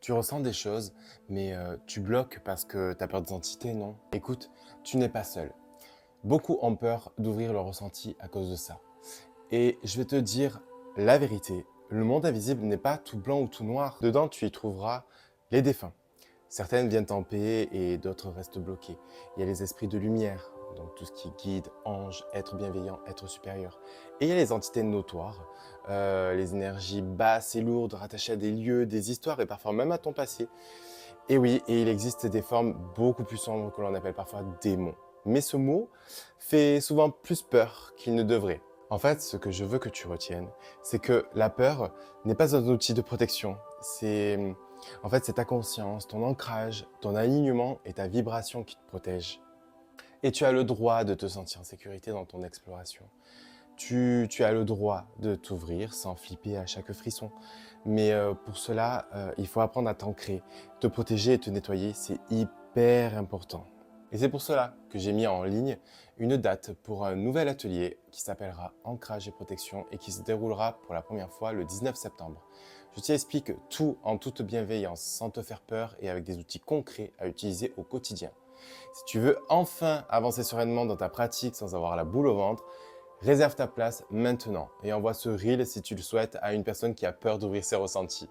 Tu ressens des choses, mais tu bloques parce que tu as peur des entités, non? Écoute, tu n'es pas seul. Beaucoup ont peur d'ouvrir leur ressenti à cause de ça. Et je vais te dire la vérité, le monde invisible n'est pas tout blanc ou tout noir. Dedans, tu y trouveras les défunts. Certaines viennent en paix et d'autres restent bloquées. Il y a les esprits de lumière, donc tout ce qui est guide, ange, être bienveillant, être supérieur. Et il y a les entités notoires, les énergies basses et lourdes rattachées à des lieux, des histoires et parfois même à ton passé. Et oui, et il existe des formes beaucoup plus sombres que l'on appelle parfois démons. Mais ce mot fait souvent plus peur qu'il ne devrait. En fait, ce que je veux que tu retiennes, c'est que la peur n'est pas un outil de protection. C'est ta conscience, ton ancrage, ton alignement et ta vibration qui te protègent. Et tu as le droit de te sentir en sécurité dans ton exploration. Tu as le droit de t'ouvrir sans flipper à chaque frisson. Mais pour cela, il faut apprendre à t'ancrer, te protéger et te nettoyer. C'est hyper important. Et c'est pour cela que j'ai mis en ligne une date pour un nouvel atelier qui s'appellera Ancrage et Protection et qui se déroulera pour la première fois le 19 septembre. Je t'y explique tout en toute bienveillance, sans te faire peur et avec des outils concrets à utiliser au quotidien. Si tu veux enfin avancer sereinement dans ta pratique sans avoir la boule au ventre, réserve ta place maintenant et envoie ce reel si tu le souhaites à une personne qui a peur d'ouvrir ses ressentis.